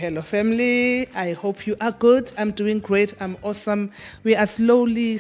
Hello, family. I hope you are good. I'm doing great. I'm awesome. We are slowly,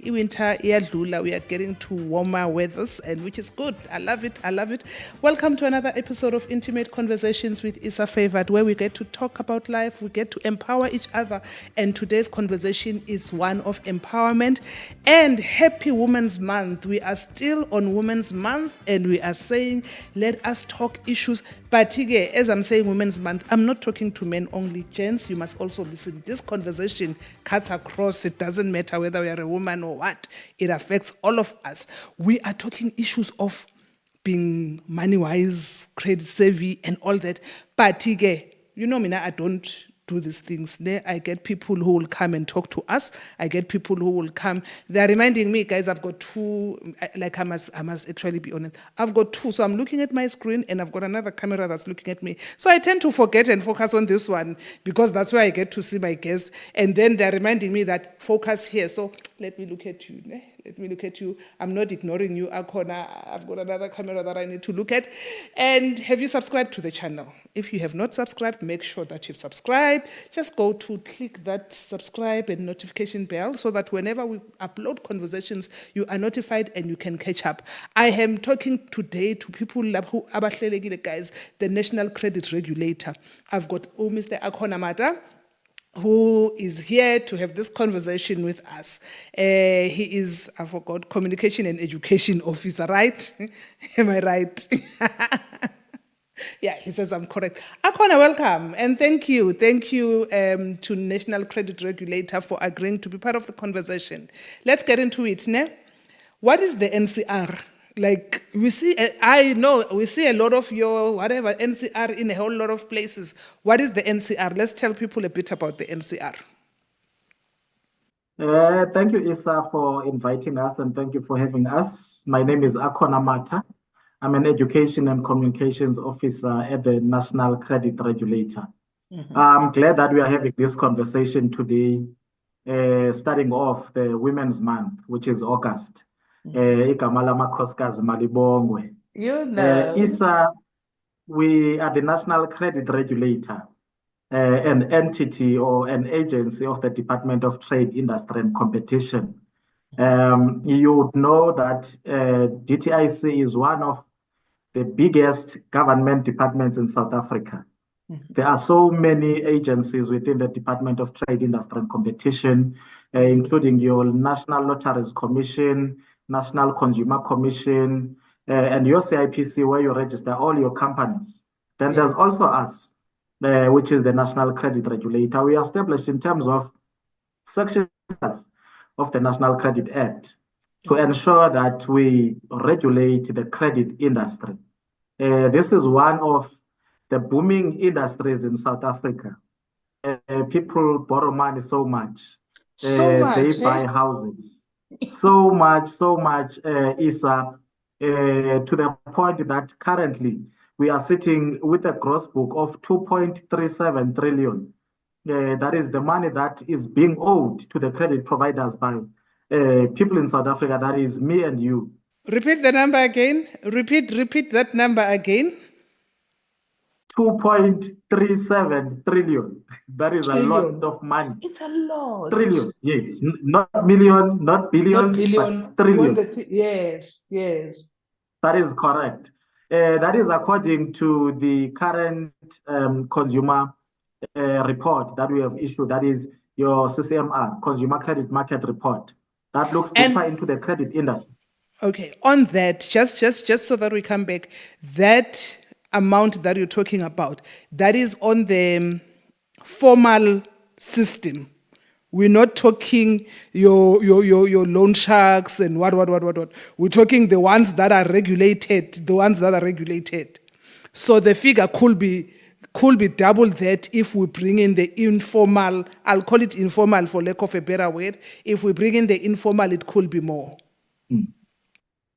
winter iyadlula. We are getting to warmer weathers, and which is good. I love it. Welcome to another episode of Intimate Conversations with Isa Favored, where we get to talk about life, we get to empower each other, and today's conversation is one of empowerment and Happy Women's Month. We are still on Women's Month, and we are saying, let us talk issues. But as I'm saying Women's Month, I'm not talking to men only. Gents, you must also listen. This conversation cuts across. It doesn't matter whether we are a woman or what. It affects all of us. We are talking issues of being money-wise, credit savvy, and all that. But you know me now, I don't do these things. I get people who will come and talk to us. I get people who will come. They're reminding me, guys, I've got two, like I must actually be honest. I've got two. So I'm looking at my screen and I've got another camera that's looking at me. So I tend to forget and focus on this one because that's where I get to see my guest. And then they're reminding me that focus here. So let me look at you. Let me look at you. I'm not ignoring you, Akona. I've got another camera that I need to look at. And have you subscribed to the channel? If you have not subscribed, make sure that you've subscribed. Just go to click that subscribe and notification bell so that whenever we upload conversations, you are notified and you can catch up. I am talking today to people who are guys, the National Credit Regulator. I've got Mr. Akona Mata, who is here to have this conversation with us. He is, I forgot, Communication and Education Officer, right? Am I right? Yeah, he says I'm correct. Akona, welcome, and thank you. Thank you to National Credit Regulator for agreeing to be part of the conversation. Let's get into it, ne? What is the NCR? Like, we see, I know, we see a lot of your, whatever, NCR in a whole lot of places. What is the NCR? Let's tell people a bit about the NCR. Thank you, Isa, for inviting us, and thank you for having us. My name is Akona Mata. I'm an Education and Communications Officer at the National Credit Regulator. I'm glad that we are having this conversation today, starting off the Women's Month, which is August. Igama lamakhosikazi malibongwe. You know. Isa, we are the National Credit Regulator, an entity or an agency of the Department of Trade, Industry and Competition. You would know that DTIC is one of the biggest government departments in South Africa. There are so many agencies within the Department of Trade, Industry and Competition, including your National Lotteries Commission, National Consumer Commission, and your CIPC, where you register all your companies. Then there's also us, which is the National Credit Regulator. We are established in terms of Section 12 of the National Credit Act to ensure that we regulate the credit industry. This is one of the booming industries in South Africa. People borrow money so much. They buy houses. So much, Isa, to the point that currently we are sitting with a gross book of 2.37 trillion. That is the money that is being owed to the credit providers by people in South Africa. That is me and you. Repeat the number again. Repeat that number again. 2.37 trillion. That is a lot of money. It's a lot. Trillion, yes. Not million, not billion, but trillion. Yes. That is correct. That is according to the current consumer report that we have issued. That is your CCMR, Consumer Credit Market Report. That looks deeper into the credit industry. Okay, on that, just so that we come back, that amount that you're talking about, that is on the formal system. We're not talking your loan sharks and what. We're talking the ones that are regulated, So the figure could be double that if we bring in the informal. I'll call it informal for lack of a better word. If we bring in the informal, it could be more.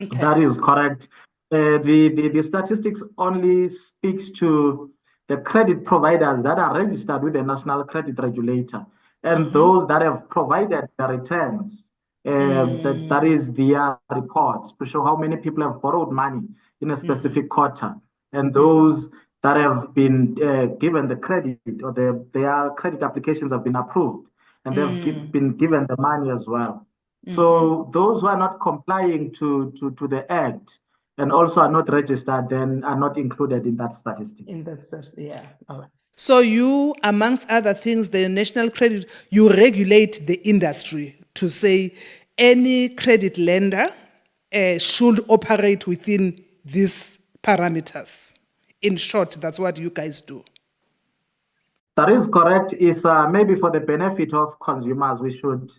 Okay. That is correct. The statistics only speaks to the credit providers that are registered with the National Credit Regulator and those that have provided the returns. That is their reports to show how many people have borrowed money in a specific quarter, and those that have been given the credit or their credit applications have been approved and they've been given the money as well. So those who are not complying to the Act and also are not registered, then are not included in that statistics. Yeah. All right. So you, amongst other things, the National Credit, you regulate the industry to say any credit lender should operate within these parameters. In short, that's what you guys do. That is correct. Is maybe for the benefit of consumers, we should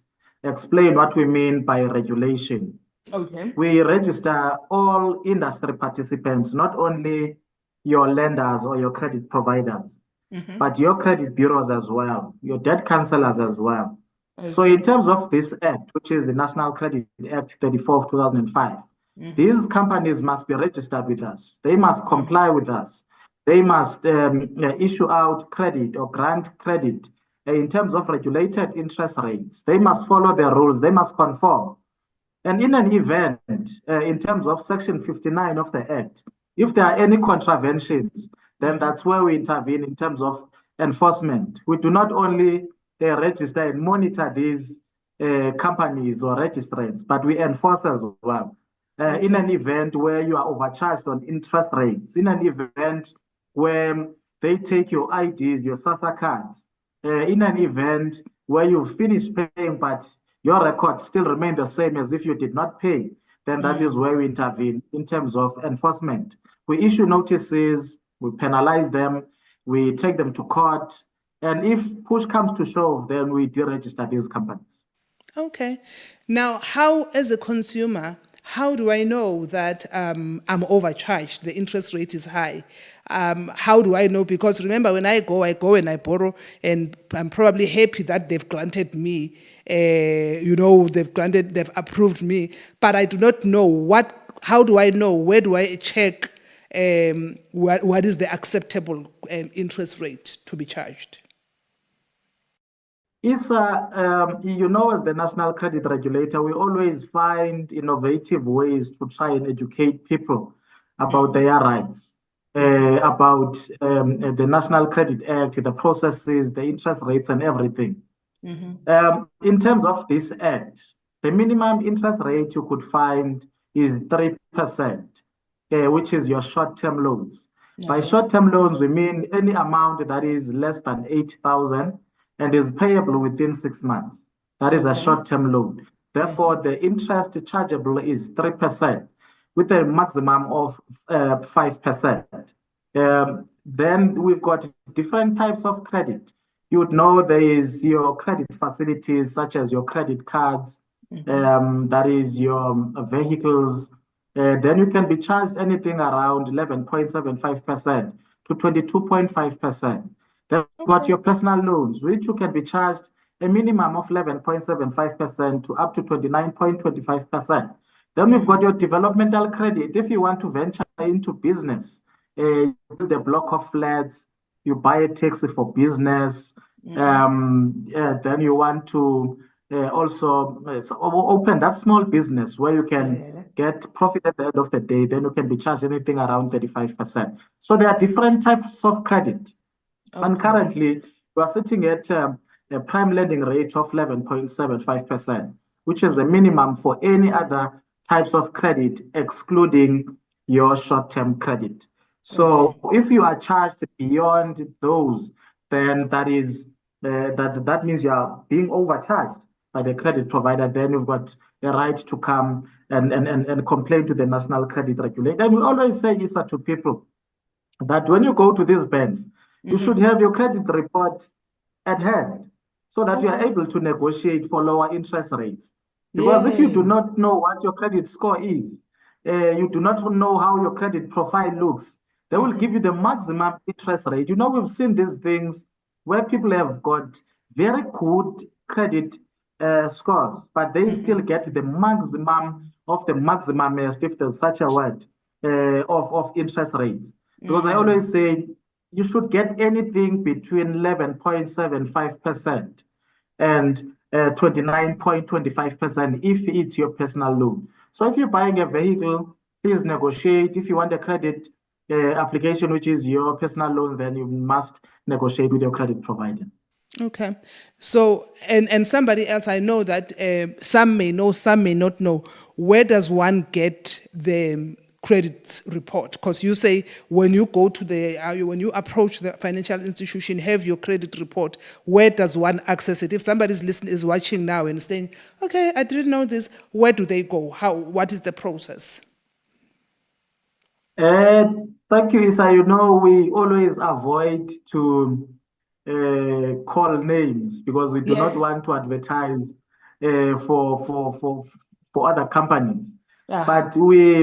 explain what we mean by regulation. Okay. We register all industry participants, not only your lenders or your credit providers, but your credit bureaus as well, your debt counselors as well. So in terms of this act, which is the National Credit Act 34 of 2005, these companies must be registered with us. They must comply with us. They must issue out credit or grant credit in terms of regulated interest rates. They must follow their rules. They must conform. And in an event, in terms of Section 59 of the Act, if there are any contraventions, then that's where we intervene in terms of enforcement. We do not only register and monitor these companies or registrants, but we enforce as well. In an event where you are overcharged on interest rates, in an event where they take your IDs, your SASSA cards, in an event where you've finished paying, but your records still remain the same as if you did not pay, then that is where we intervene in terms of enforcement. We issue notices, we penalize them, we take them to court, and if push comes to shove, then we deregister these companies. Okay. Now, how, as a consumer, how do I know that I'm overcharged, the interest rate is high? How do I know? Because remember, when I go and I borrow, and I'm probably happy that they've granted me, they've approved me, but I do not know how do I know? Where do I check what is the acceptable interest rate to be charged? As the National Credit Regulator, we always find innovative ways to try and educate people about their rights, about the National Credit Act, the processes, the interest rates, and everything. In terms of this act, the minimum interest rate you could find is 3%, which is your short-term loans. By short-term loans, we mean any amount that is less than 8,000 and is payable within 6 months. That is a short-term loan. Therefore, the interest chargeable is 3% with a maximum of 5%. Then we've got different types of credit. You would know there is your credit facilities, such as your credit cards, that is your vehicles. Then you can be charged anything around 11.75% to 22.5%. Then you've got your personal loans, which you can be charged a minimum of 11.75% to up to 29.25%. Then we've got your developmental credit. If you want to venture into business, you build a block of flats, you buy a taxi for business, then you want to also open that small business where you can get profit at the end of the day, then you can be charged anything around 35%. So there are different types of credit. And currently, we are sitting at a prime lending rate of 11.75%, which is a minimum for any other types of credit, excluding your short-term credit. So if you are charged beyond those, then that means you are being overcharged by the credit provider. Then you've got a right to come and complain to the National Credit Regulator. And we always say, Issa, to people that when you go to these banks, you should have your credit report at hand so that you are able to negotiate for lower interest rates. Because if you do not know what your credit score is, you do not know how your credit profile looks, they will give you the maximum interest rate. We've seen these things where people have got very good credit scores, but they still get the maximum of the maximum, if there's such a word, of interest rates. Because I always say you should get anything between 11.75% and 29.25% if it's your personal loan. So if you're buying a vehicle, please negotiate. If you want a credit application, which is your personal loans, then you must negotiate with your credit provider. Okay. So, and somebody else, I know that some may know, some may not know. Where does one get the credit report? Because you say when you go to when you approach the financial institution, have your credit report. Where does one access it? If somebody's listening, is watching now and saying, okay, I didn't know this, where do they go? What is the process? Thank you, Isa. You know, we always avoid to call names because we do not want to advertise for other companies. But we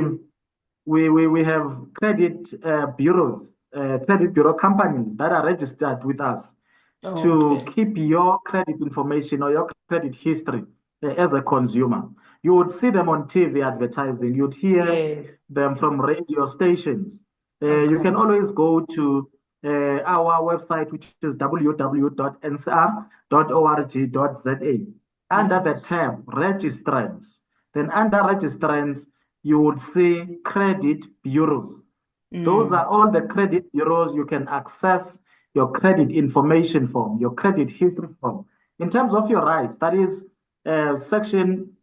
have credit bureaus, credit bureau companies that are registered with us to keep your credit information or your credit history as a consumer. You would see them on TV advertising. You'd hear them from radio stations. You can always go to our website, which is www.ncr.org.za. Under the tab Registrants, then under Registrants, you would see credit bureaus. Those are all the credit bureaus you can access your credit information from, your credit history from. In terms of your rights, that is Section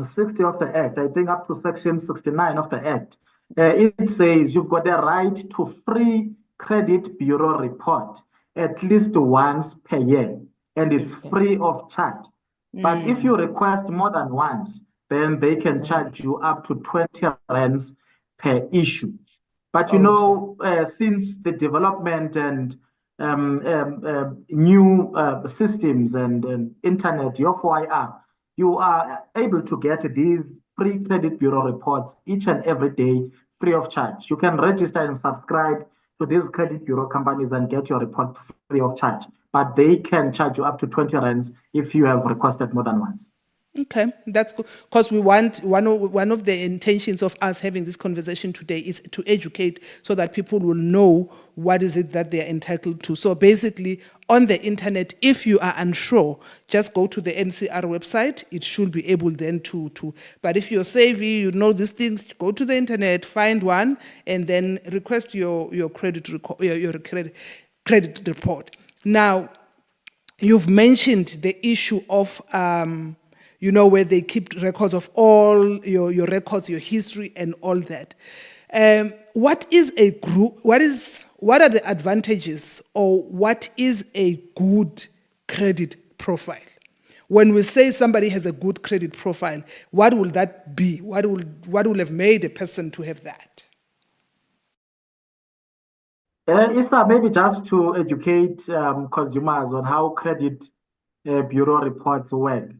60 of the Act, I think up to Section 69 of the Act. It says you've got a right to free credit bureau report at least once per year, and it's free of charge. But if you request more than once, then they can charge you up to 20 rands per issue. But you know, since the development and new systems and internet, your 4IR, you are able to get these free credit bureau reports each and every day free of charge. You can register and subscribe to these credit bureau companies and get your report free of charge. But they can charge you up to 20 rands if you have requested more than once. Okay, that's good. Because we want one of the intentions of us having this conversation today is to educate so that people will know what is it that they are entitled to. So basically, on the internet, if you are unsure, just go to the NCR website. It should be able then to. But if you're savvy, you know these things, go to the internet, find one, and then request your credit report. Now, you've mentioned the issue of where they keep records of all your records, your history, and all that. What is a group? What are the advantages, or what is a good credit profile? When we say somebody has a good credit profile, what will that be? What will have made a person to have that? Issa, maybe just to educate consumers on how credit bureau reports work.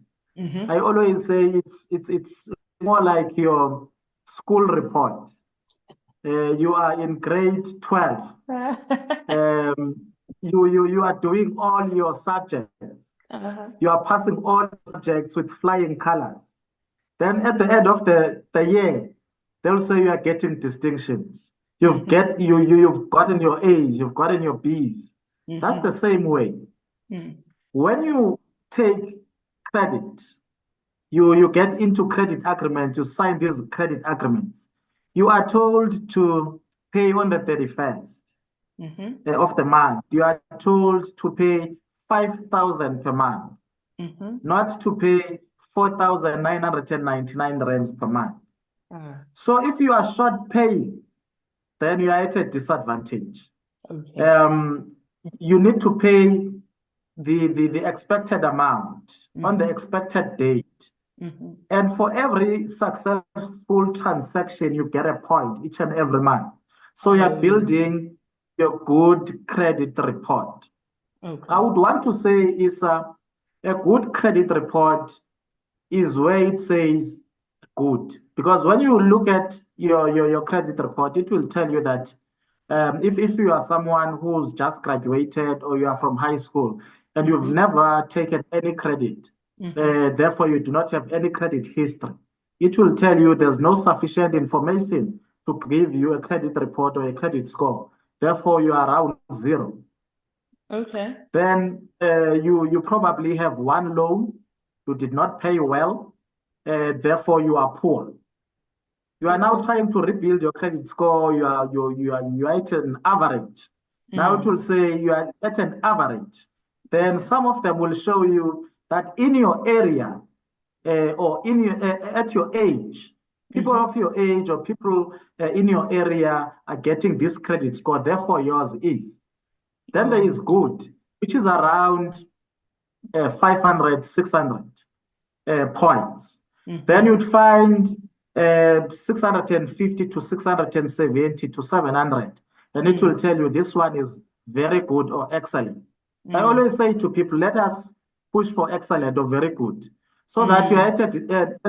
I always say it's more like your school report. You are in grade 12. You are doing all your subjects. You are passing all subjects with flying colors. Then at the end of the year, they'll say you are getting distinctions. You've gotten your A's, you've gotten your B's. That's the same way. When you take credit, you get into credit agreements, you sign these credit agreements. You are told to pay on the 31st of the month. You are told to pay 5,000 per month, not to pay 4,999 rands per month. So if you are short paying, then you are at a disadvantage. You need to pay the expected amount on the expected date. And for every successful transaction, you get a point each and every month. So you're building your good credit report. I would want to say is a good credit report is where it says good. Because when you look at your credit report, it will tell you that if you are someone who's just graduated or you are from high school and you've never taken any credit, therefore you do not have any credit history, it will tell you there's no sufficient information to give you a credit report or a credit score. Therefore, you are around 0. Okay. Then you probably have one loan, you did not pay well, therefore you are poor. You are now trying to rebuild your credit score. You are at an average. Now it will say you are at an average. Then some of them will show you that in your area or in your at your age, people of your age or people in your area are getting this credit score. Therefore, yours is. Then there is good, which is around 500, 600 points. Then you'd find 650 to 670 to 700. And it will tell you this one is very good or excellent. I always say to people, let us push for excellent or very good, so that you are at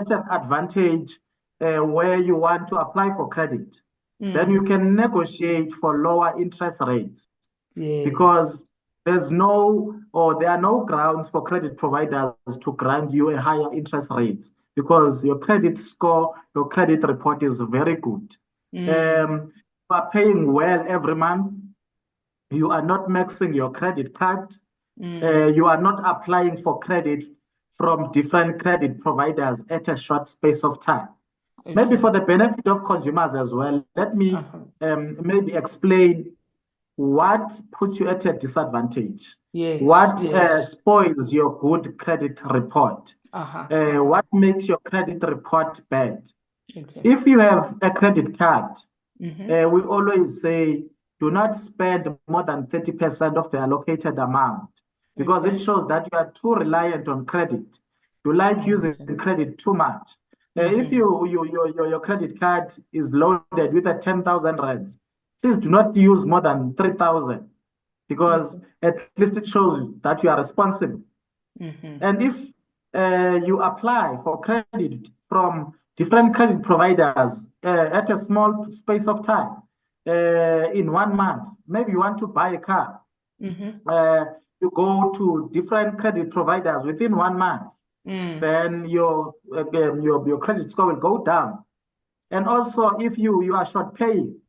an advantage where you want to apply for credit. Then you can negotiate for lower interest rates. Because there are no grounds for credit providers to grant you a higher interest rate because your credit score, your credit report is very good. You are paying well every month. You are not maxing your credit card. You are not applying for credit from different credit providers at a short space of time. Maybe for the benefit of consumers as well, let me maybe explain what puts you at a disadvantage? What spoils your good credit report? What makes your credit report bad? If you have a credit card, we always say do not spend more than 30% of the allocated amount because it shows that you are too reliant on credit. You like using credit too much. If your credit card is loaded with a 10,000 rands, please do not use more than 3,000 because at least it shows that you are responsible. And if you apply for credit from different credit providers at a small space of time, in 1 month, maybe you want to buy a car, you go to different credit providers within 1 month, then your credit score will go down. And also, if you are short paying,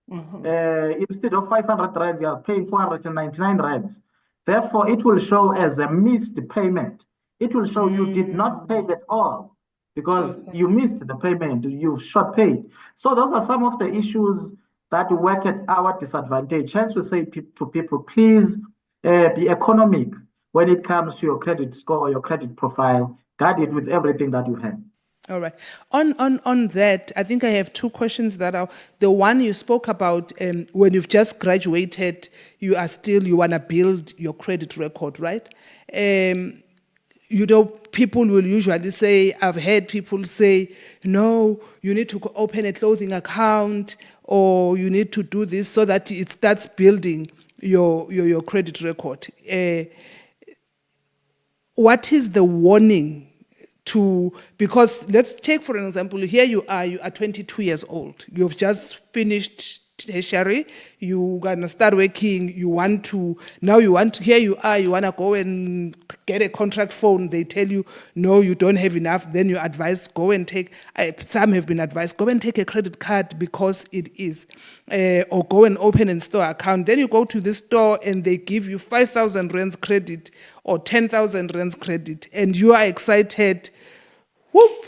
instead of 500 rands, you are paying 499 rands. Therefore, it will show as a missed payment. It will show you did not pay at all because you missed the payment, you short paid. So those are some of the issues that work at our disadvantage. Hence, we say to people, please be economic when it comes to your credit score or your credit profile. Guard it with everything that you have. All right. On that, I think I have two questions that are the one you spoke about when you've just graduated, you want to build your credit record, right? People will usually say, I've heard people say, no, you need to open a clothing account or you need to do this so that it starts building your credit record. What is the warning because let's take for an example, here you are 22 years old. You've just finished tertiary, you're gonna start working, here you wanna go and get a contract phone. They tell you, no, you don't have enough. Then you advise, some have been advised, go and take a credit card because it is, or go and open a store account. Then you go to the store and they give you 5,000 rands credit or 10,000 rands credit and you are excited. Whoop!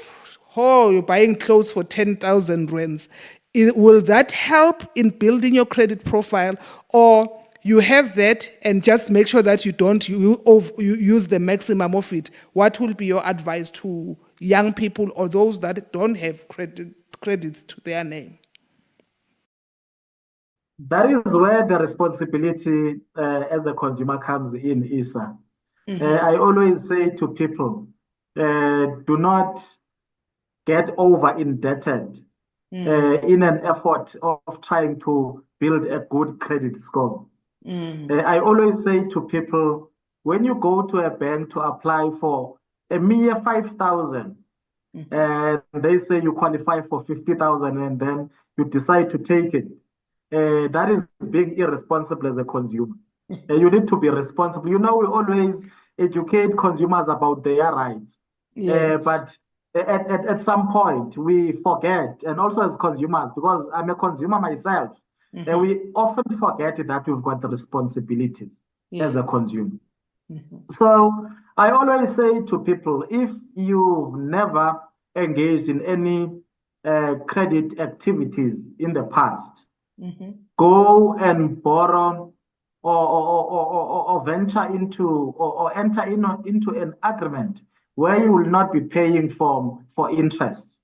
Oh, you're buying clothes for 10,000 rands. Will that help in building your credit profile, or you have that and just make sure that you don't use the maximum of it? What will be your advice to young people or those that don't have credits to their name? That is where the responsibility as a consumer comes in, Isa. I always say to people, do not get over indebted in an effort of trying to build a good credit score. I always say to people, when you go to a bank to apply for a mere 5,000, and they say you qualify for 50,000 and then you decide to take it, that is being irresponsible as a consumer. You need to be responsible. We always educate consumers about their rights. But at some point we forget, and also as consumers, because I'm a consumer myself, and we often forget that we've got the responsibilities as a Yes. consumer. So I always say to people, if you've never engaged in any credit activities in the past, go and borrow or venture into or enter into an agreement where you will not be paying for interest.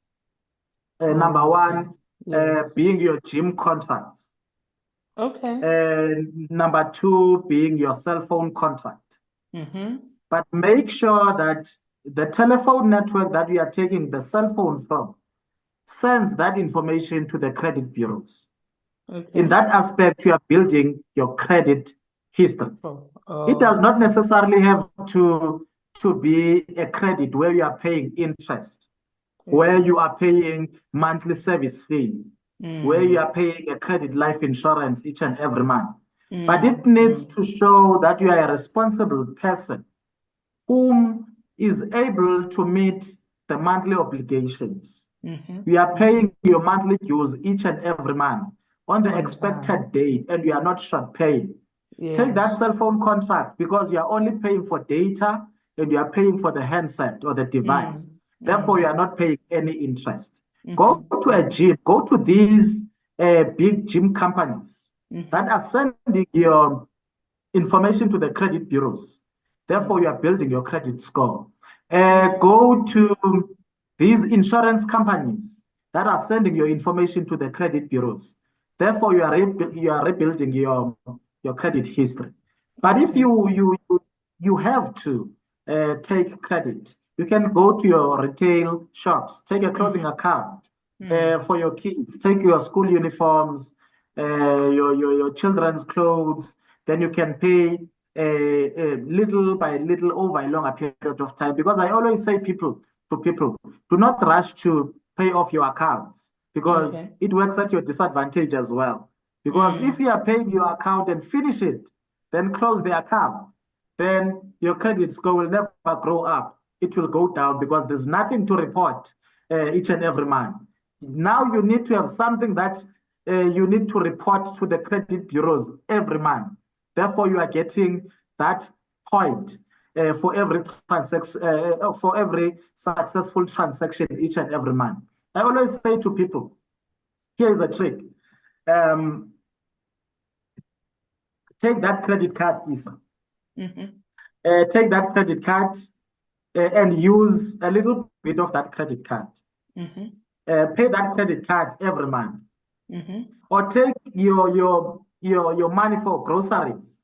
Number one, Yes. being your gym contracts. Okay. Number two, being your cell phone contract. But make sure that the telephone network that you are taking the cell phone from sends that information to the credit bureaus. Okay. In that aspect, you are building your credit history. It does not Okay. necessarily have to be a credit where you are paying interest, where you are paying monthly service fee, where you are paying a credit life insurance each and every month. But it needs to show that you are a responsible person whom is able to meet the monthly obligations. You are paying your monthly dues each and every month on the expected date, and you are not short paying. Take that Yes. cell phone contract because you are only paying for data and you are paying for the handset or the device. Therefore, you are not paying any interest. Go to a gym, go to these big gym companies that are sending your information to the credit bureaus. Therefore, you are building your credit score. Go to these insurance companies that are sending your information to the credit bureaus. Therefore, you are rebuilding your credit history. But if you have to take credit, you can go to your retail shops, take a clothing account for your kids, take your school uniforms, your children's clothes. Then you can pay little by little over a longer period of time. Because I always say to people, do not rush to pay off your accounts because it works at your disadvantage as well. Because if you are paying your account and finish it, then close the account, then your credit score will never grow up. It will go down because there's nothing to report each and every month. Now you need to have something that you need to report to the credit bureaus every month. Therefore, you are getting that point for every successful transaction each and every month. I always say to people, here is a trick. Take that credit card, Isa. Take that credit card and use a little bit of that credit card. Pay that credit card every month. Or take your money for groceries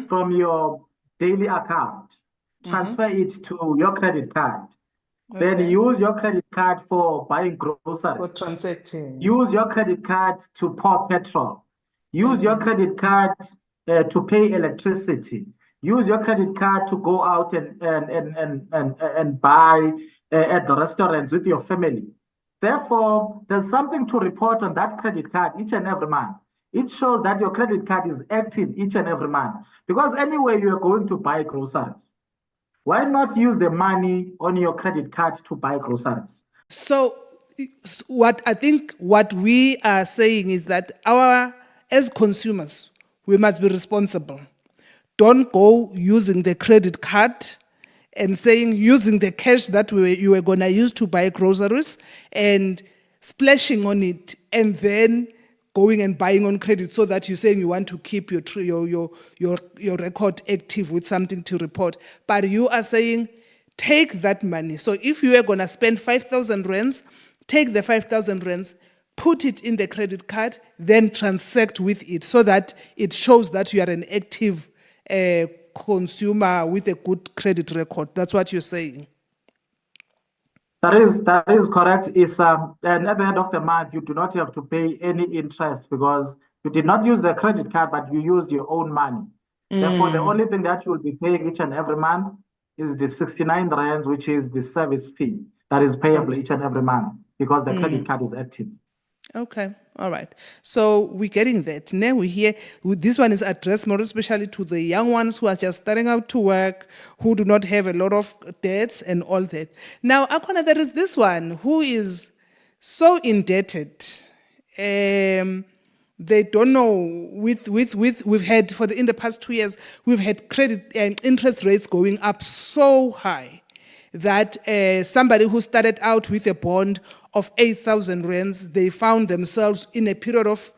from your daily account, transfer it to your credit card. Then use your credit card for buying groceries. For transacting. Use your credit card to pour petrol. Use your credit card to pay electricity. Use your credit card to go out and buy at the restaurants with your family. Therefore, there's something to report on that credit card each and every month. It shows that your credit card is active each and every month. Because anyway, you are going to buy groceries. Why not use the money on your credit card to buy groceries? So what we are saying is that as consumers, we must be responsible. Don't go using the credit card and saying using the cash that you were gonna use to buy groceries and splashing on it and then going and buying on credit so that you're saying you want to keep your record active with something to report. But you are saying take that money. So if you are going to spend 5,000 rands, take the 5,000 rands, put it in the credit card, then transact with it so that it shows that you are an active consumer with a good credit record. That's what you're saying. That is correct, Isa. And at the end of the month, you do not have to pay any interest because you did not use the credit card, but you used your own money. Therefore, the only thing that you will be paying each and every month is the 69 rands, which is the service fee that is payable each and every month because the credit card is active. Okay. All right. So we're getting that. Now we hear this one is addressed more especially to the young ones who are just starting out to work, who do not have a lot of debts and all that. Now, Akona, there is this one who is so indebted. They don't know we've had in the past 2 years we've had credit and interest rates going up so high that somebody who started out with a bond of 8,000 rands, they found themselves in a period of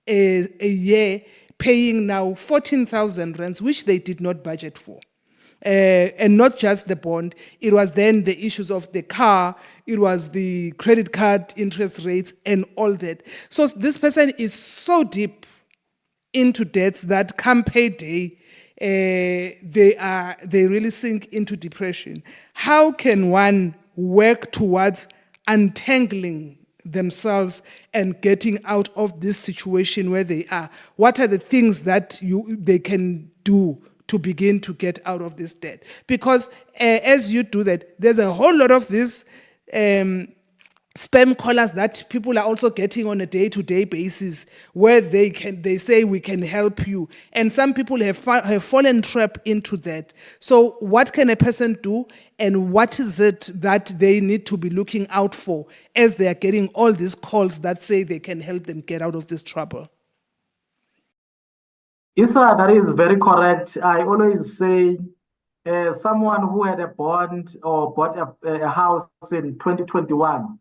a year paying now 14,000 rands, which they did not budget for. And not just the bond, it was then the issues of the car, it was the credit card interest rates and all that. So this person is so deep into debts that come payday, they really sink into depression. How can one work towards untangling themselves and getting out of this situation where they are? What are the things that they can do to begin to get out of this debt? Because as you do that, there's a whole lot of this spam callers that people are also getting on a day-to-day basis where they say we can help you, and some people have fallen trap into that. So what can a person do, and what is it that they need to be looking out for as they are getting all these calls that say they can help them get out of this trouble? Isa, that is very correct. I always say someone who had a bond or bought a house in 2021,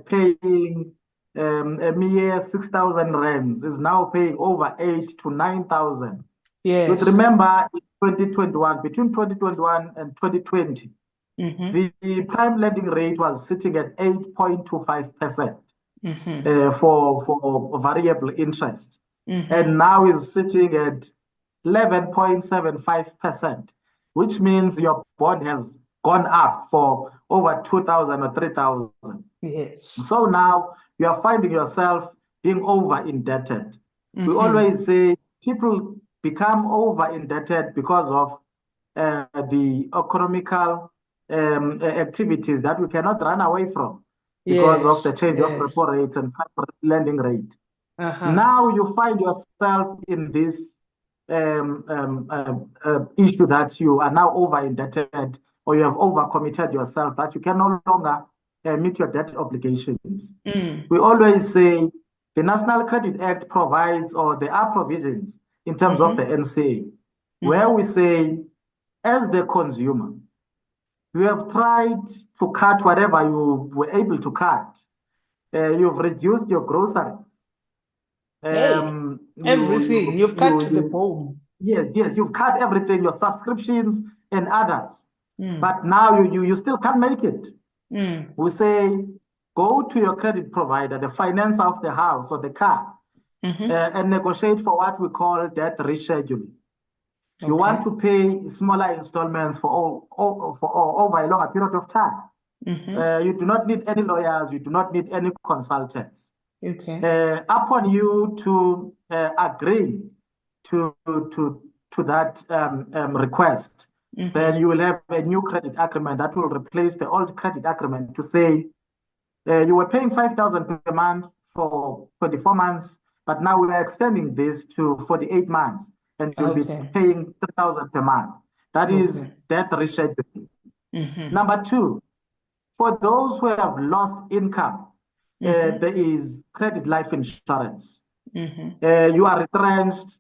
paying a mere 6,000 rands, is now paying over 8 to 9,000. Yes. You'd remember in 2021, between 2021 and 2020, the prime lending rate was sitting at 8.25% for variable interest. And now is sitting at 11.75%, which means your bond has gone up for over 2,000 or 3,000. Yes. So now you are finding yourself being over indebted. We always say people become over indebted because of the economical activities that we cannot run away from because of the change of repo rates and lending rate. Now you find yourself in this issue that you are now over indebted, or you have overcommitted yourself, that you can no longer meet your debt obligations. We always say the National Credit Act provides, or there are provisions in terms of the NCA, where we say, as the consumer, you have tried to cut whatever you were able to cut. You've reduced your groceries. Everything. You've cut to the bone. Yes, you've cut everything, your subscriptions and others. But now you still can't make it. We say, go to your credit provider, the financer of the house or the car, and negotiate for what we call debt rescheduling. You want to pay smaller installments for over a longer period of time. You do not need any lawyers, you do not need any consultants. Upon you to agree to that request, then you will have a new credit agreement that will replace the old credit agreement to say you were paying 5,000 per month for 24 months, but now we are extending this to 48 months, and you'll be paying 3,000 per month. That is debt rescheduling. Number two, for those who have lost income, there is credit life insurance. You are retrenched,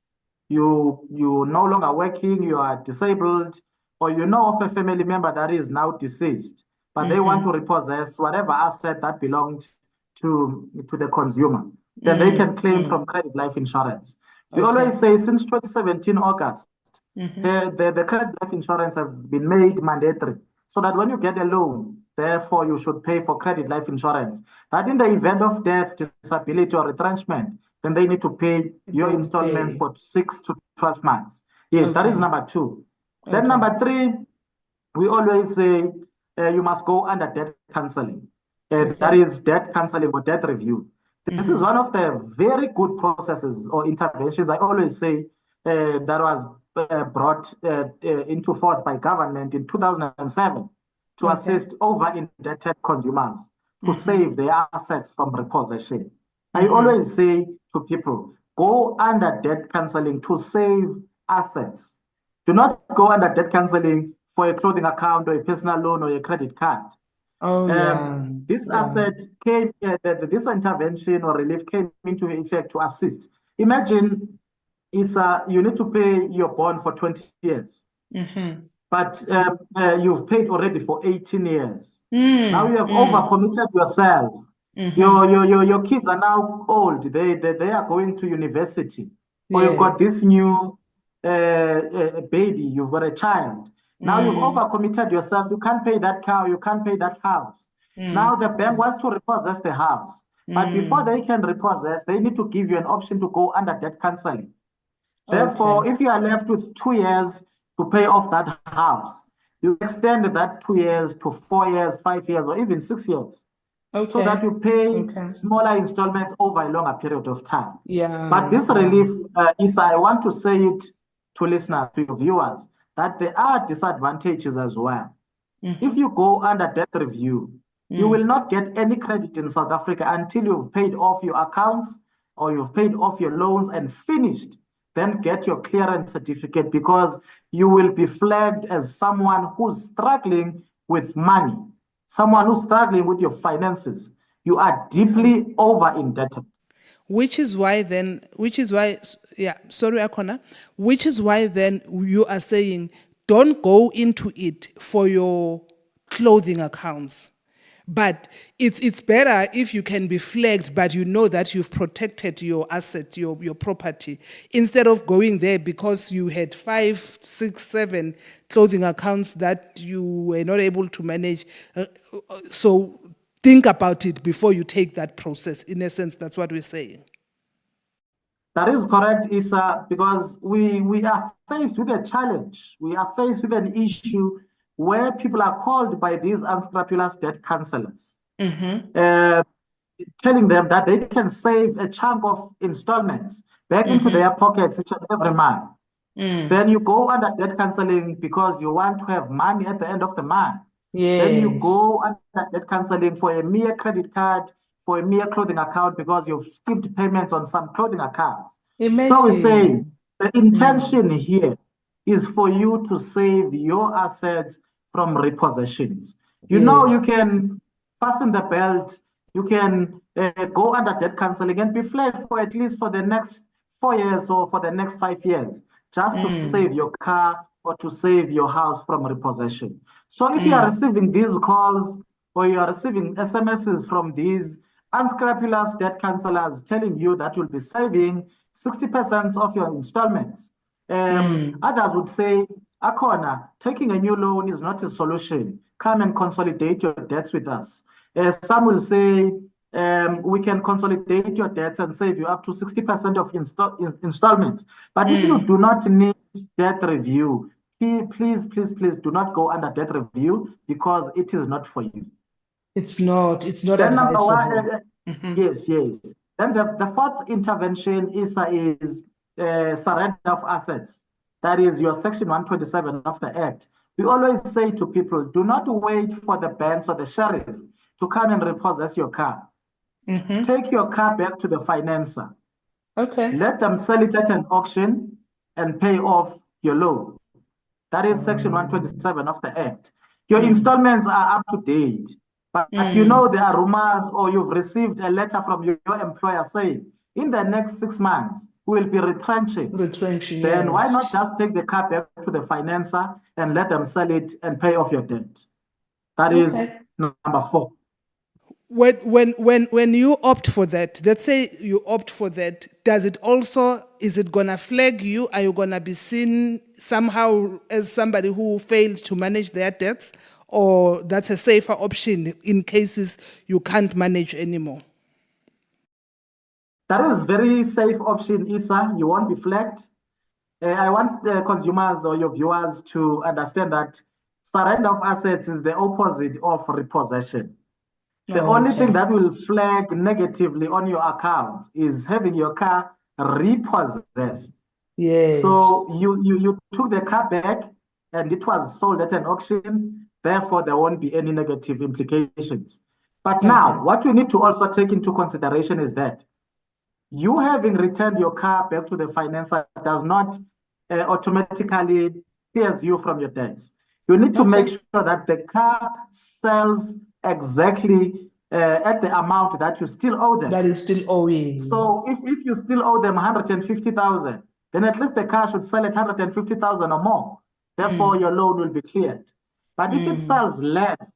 you're no longer working, you are disabled, or you know of a family member that is now deceased, but they want to repossess whatever asset that belonged to the consumer. Then they can claim from credit life insurance. We always say since 2017 August, the credit life insurance has been made mandatory, so that when you get a loan, therefore you should pay for credit life insurance. That in the event of death, disability, or retrenchment, then they need to pay your installments for 6 to 12 months. Yes, that is number two. Then number three, we always say you must go under debt counseling. That is debt counseling or debt review. This is one of the very good processes or interventions, I always say, that was brought into forth by government in 2007 to assist over-indebted consumers to save their assets from repossession. I always say to people, go under debt cancelling to save assets. Do not go under debt cancelling for a clothing account or a personal loan or a credit card. Oh, yeah. This Yeah. asset came, this intervention or relief came into effect to assist. Imagine, Isa, you need to pay your bond for 20 years, but you've paid already for 18 years. Now you have overcommitted yourself. Your kids are now old. They are going to university. Or you've got Yes. this new baby, you've got a child. Now you've overcommitted yourself. You can't pay that car, you can't pay that house. Now the bank wants to repossess the house. But before they can repossess, they need to give you an option to go under debt cancelling. Therefore, if you are left with 2 years to pay off that house, you extend that 2 years to 4 years, 5 years, or even 6 years. So that you pay smaller installments over a longer period of time. Yeah. But this relief, Isa, I want to say it to listeners, to your viewers, that there are disadvantages as well. If you go under debt review, you will not get any credit in South Africa until you've paid off your accounts or you've paid off your loans and finished. Then get your clearance certificate, because you will be flagged as someone who's struggling with money, someone who's struggling with your finances. You are deeply over indebted. Which is why, sorry, Akona, which is why then you are saying, don't go into it for your clothing accounts. But it's better if you can be flagged, but you know that you've protected your asset, your property, instead of going there because you had 5, 6, 7 clothing accounts that you were not able to manage. So think about it before you take that process. In essence, that's what we're saying. That is correct, Isa, because we are faced with a challenge. We are faced with an issue where people are called by these unscrupulous debt counselors, telling them that they can save a chunk of installments back into their pockets each and every month. Then you go under debt counseling because you want to have money at the end of the month. Then you go under debt counseling for a mere credit card, for a mere clothing account, because you've skipped payments on some clothing accounts. So we're saying the intention here is for you to save your assets from repossessions. You know, you can fasten the belt, you can go under debt counseling and be flagged for at least for the next 4 years or for the next 5 years, just to save your car or to save your house from repossession. So if you are receiving these calls or you are receiving SMSs from these unscrupulous debt counselors telling you that you'll be saving 60% of your installments, others would say, Akona, taking a new loan is not a solution. Come and consolidate your debts with us. Some will say, we can consolidate your debts and save you up to 60% of installments. But if you do not need debt review, please do not go under debt review, because it is not for you. It's not Then number advisable. one, yes. Then the fourth intervention is surrender of assets. That is your section 127 of the Act. We always say to people, do not wait for the banks or the sheriff to come and repossess your car. Take your car back to the financer. Let them sell it at an auction and pay off your loan. That is section 127 of the Act. Your installments are up to date, but you know there are rumors, or you've received a letter from your employer saying, in the next 6 months, we will be retrenching. Then why not just take the car back to the financer and let them sell it and pay off your debt? That is number 4. When you opt for that, let's say you opt for that, is it gonna flag you? Are you gonna be seen somehow as somebody who failed to manage their debts, or that's a safer option in cases you can't manage anymore? That is very safe option, Isa. You won't be flagged. I want the consumers or your viewers to understand that surrender of assets is the opposite of repossession. The only thing that will flag negatively on your accounts is having your car repossessed. So you took the car back and it was sold at an auction, therefore there won't be any negative implications. But now, what we need to also take into consideration is that you having returned your car back to the financer does not automatically clears you from your debts. You need to make sure that the car sells exactly at the amount that you still owe them. That is still owing. So if you still owe them 150,000, then at least the car should sell at 150,000 or more. Therefore, your loan will be cleared. But if it sells less,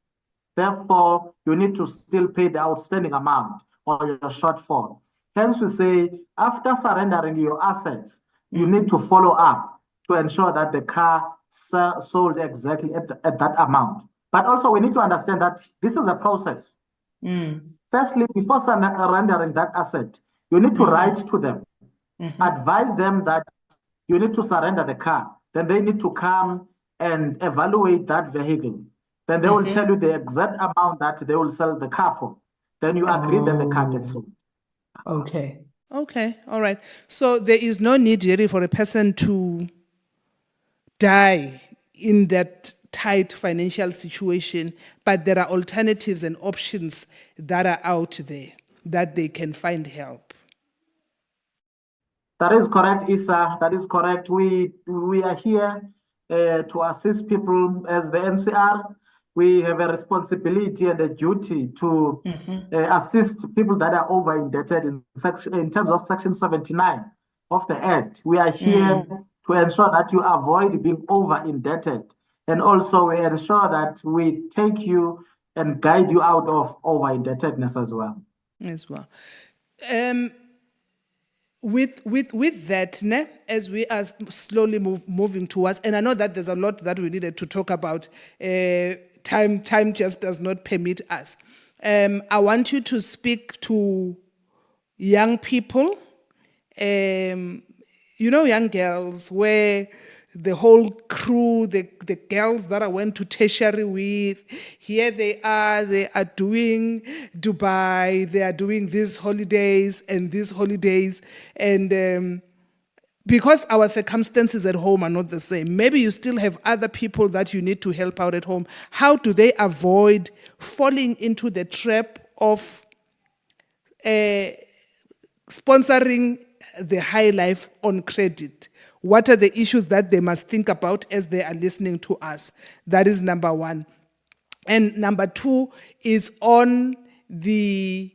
therefore, you need to still pay the outstanding amount or your shortfall. Hence, we say after surrendering your assets, you need to follow up to ensure that the car sold exactly at that amount. But also, we need to understand that this is a process. Firstly, before surrendering that asset, you need to write to them, advise them that you need to surrender the car. Then they need to come and evaluate that vehicle. Then they will tell you the exact amount that they will sell the car for. Then you agree, then the car gets sold. Okay. Okay, all right. So there is no need really for a person to die in that tight financial situation, but there are alternatives and options that are out there that they can find help. That is correct, Isa. That is correct. We are here to assist people as the NCR. We have a responsibility and a duty to assist people that are over indebted in terms of Section 79 of the Act. We are here to ensure that you avoid being over indebted. And also we ensure that we take you and guide you out of over indebtedness as well. As well. With that, as we are slowly moving towards, and I know that there's a lot that we needed to talk about, time just does not permit us. I want you to speak to young people, young girls, where the whole crew, the girls that I went to tertiary with, here they are doing Dubai, they are doing these holidays, and because our circumstances at home are not the same, maybe you still have other people that you need to help out at home. How do they avoid falling into the trap of sponsoring the high life on credit? What are the issues that they must think about as they are listening to us? That is number one. And number two is on the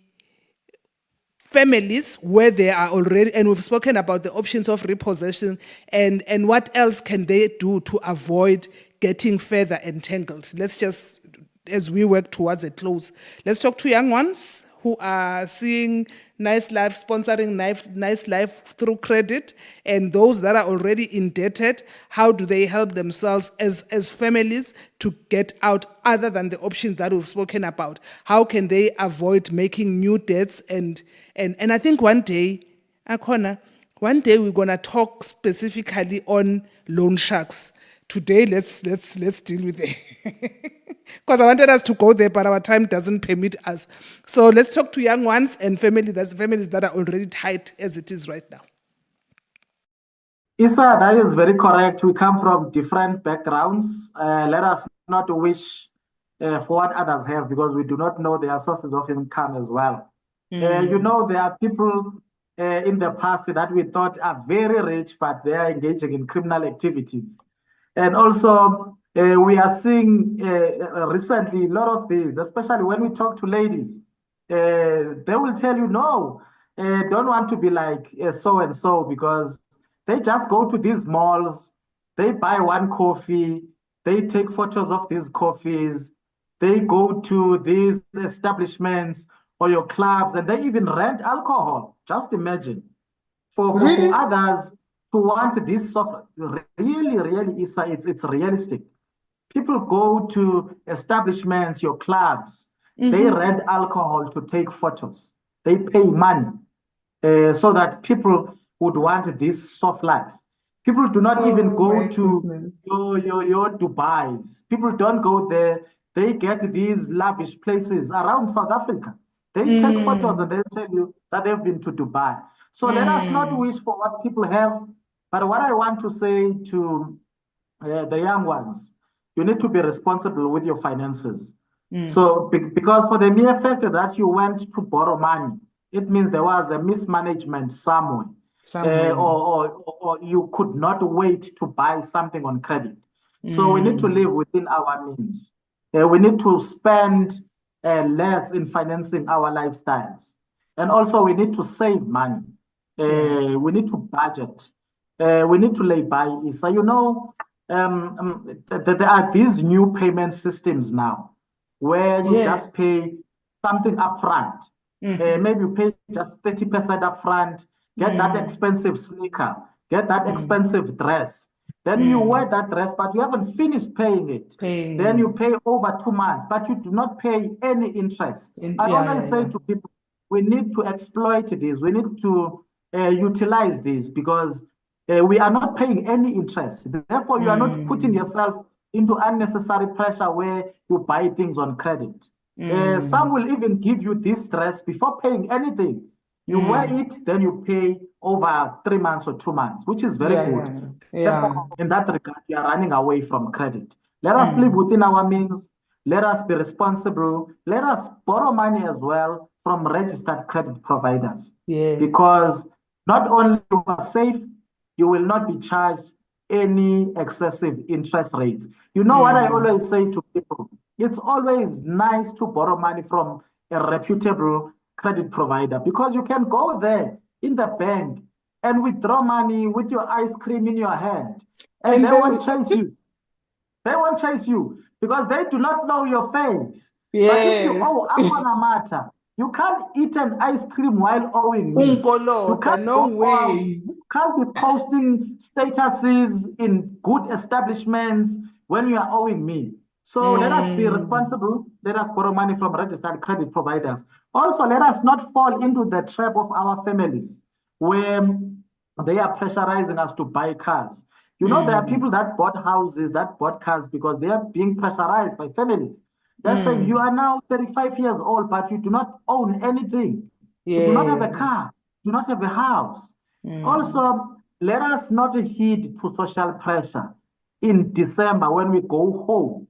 families where they are already, and we've spoken about the options of repossession, and what else can they do to avoid getting further entangled. Let's just, as we work towards a close, let's talk to young ones who are seeing nice life, sponsoring nice life through credit, and those that are already indebted. How do they help themselves as families to get out other than the options that we've spoken about? How can they avoid making new debts? And I think one day we're gonna talk specifically on loan sharks. Today, let's deal with it. Because I wanted us to go there, but our time doesn't permit us. So let's talk to young ones and families that are already tight as it is right now. Isa, that is very correct. We come from different backgrounds. Let us not wish for what others have, because we do not know their sources of income as well. There are people in the past that we thought are very rich, but they are engaging in criminal activities. And also, we are seeing recently a lot of these, especially when we talk to ladies. They will tell you, no, don't want to be like so-and-so, because they just go to these malls, they buy one coffee, they take photos of these coffees, they go to these establishments or your clubs, and they even rent alcohol. Just imagine. For others who want this soft, really, it's realistic. People go to establishments, your clubs, they rent alcohol to take photos. They pay money so that people would want this soft life. People do not even go to your Dubais. People don't go there. They get these lavish places around South Africa. They take photos and they'll tell you that they've been to Dubai. So let us not wish for what people have. But what I want to say to the young ones, you need to be responsible with your finances. So because for the mere fact that you went to borrow money, it means there was a mismanagement somewhere. Somewhere. Or you could not wait to buy something on credit. So we need to live within our means. We need to spend less in financing our lifestyles. And also we need to save money. We need to budget. We need to lay by. So, there are these new payment systems now where you just pay something upfront. Maybe you pay just 30% upfront, get that expensive sneaker, get that expensive dress. Then you wear that dress, but you haven't finished paying it. Then you pay over 2 months, but you do not pay any interest. I always say to people, we need to exploit this. We need to utilize this because we are not paying any interest. Therefore, you are not putting yourself into unnecessary pressure where you buy things on credit. Some will even give you this dress before paying anything. You wear it, then you pay over 3 months or 2 months, which is very good. Therefore, in that regard, you are running away from credit. Let us live within our means. Let us be responsible. Let us borrow money as well from registered credit providers. Because not only you are safe, you will not be charged any excessive interest rates. You know what I always say to people? It's always nice to borrow money from a reputable credit provider because you can go there in the bank and withdraw money with your ice cream in your hand, and they won't chase you. They won't chase you because they do not know your face. But if you owe Akona Mata, you can't eat an ice cream while owing me. You can't go out. You can't be posting statuses in good establishments when you are owing me. So let us be responsible. Let us borrow money from registered credit providers. Also, let us not fall into the trap of our families where they are pressurizing us to buy cars. You know, there are people that bought houses, that bought cars because they are being pressurized by families. They're saying, you are now 35 years old, but you do not own anything. You do not have a car. You do not have a house. Also, let us not heed to social pressure. In December, when we go home,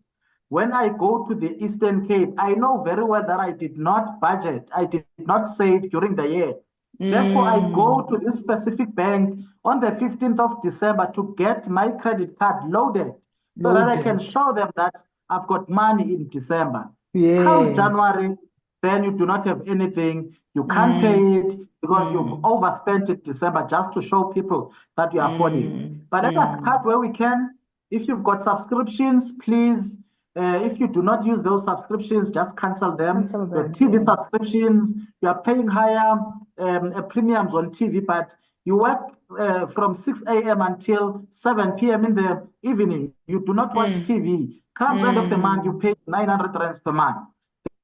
when I go to the Eastern Cape, I know very well that I did not budget. I did not save during the year. Therefore, I go to this specific bank on the 15th of December to get my credit card loaded so that I can show them that I've got money in December. Comes January, then you do not have anything. You can't pay it because you've overspent it December just to show people that you are affording. But let us cut where we can. If you've got subscriptions, please, if you do not use those subscriptions, just cancel them. Your TV subscriptions, you are paying higher premiums on TV, but you work from 6 a.m. until 7 p.m. in the evening. You do not watch TV. Comes end of the month, you pay 900 rands per month.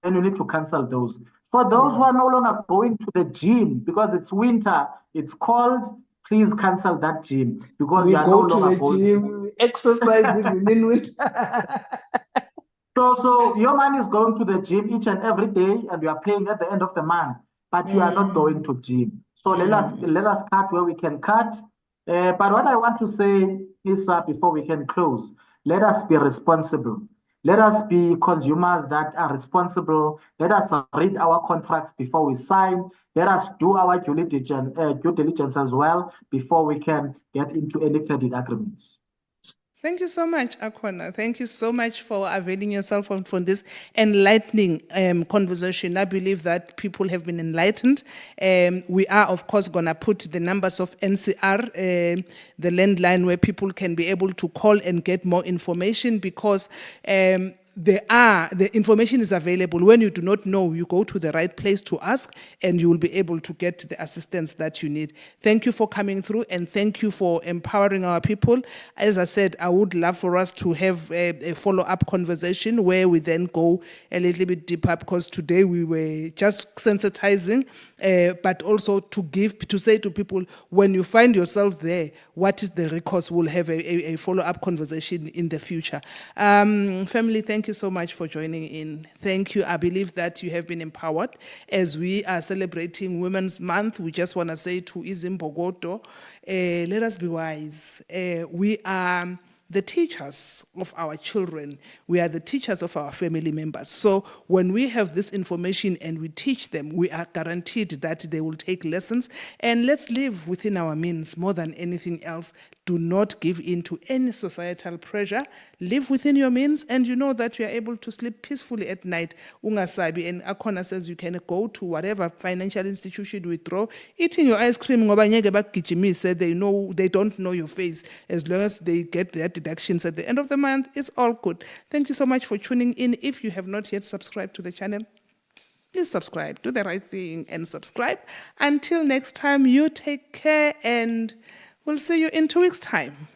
Then you need to cancel those. For those who are no longer going to the gym because it's winter, it's cold, please cancel that gym because you are no longer going to the gym. Exercise even in winter. So your money is going to the gym each and every day, and you are paying at the end of the month, but you are not going to gym. So let us cut where we can cut. But what I want to say is before we can close, let us be responsible. Let us be consumers that are responsible. Let us read our contracts before we sign. Let us do our due diligence as well before we can get into any credit agreements. Thank you so much, Akona. Thank you so much for availing yourself from this enlightening conversation. I believe that people have been enlightened. We are, of course, going to put the numbers of NCR, the landline where people can be able to call and get more information because the information is available. When you do not know, you go to the right place to ask and you will be able to get the assistance that you need. Thank you for coming through and thank you for empowering our people. As I said, I would love for us to have a follow-up conversation where we then go a little bit deeper because today we were just sensitizing, but also to say to people, when you find yourself there, what is the recourse? We'll have a follow-up conversation in the future. Family, thank you so much for joining in. Thank you. I believe that you have been empowered. As we are celebrating Women's Month, we just want to say to Izimbogoto, let us be wise. We are the teachers of our children. We are the teachers of our family members. So when we have this information and we teach them, we are guaranteed that they will take lessons. And let's live within our means more than anything else. Do not give in to any societal pressure. Live within your means, and you know that you are able to sleep peacefully at night. Ungasabi, and Akona says you can go to whatever financial institution you withdraw, eating your ice cream. Ngoba ngeke bakugijimise, they don't know your face. As long as they get their deductions at the end of the month, it's all good. Thank you so much for tuning in. If you have not yet subscribed to the channel, please subscribe. Do the right thing and subscribe. Until next time, you take care, and we'll see you in 2 weeks' time.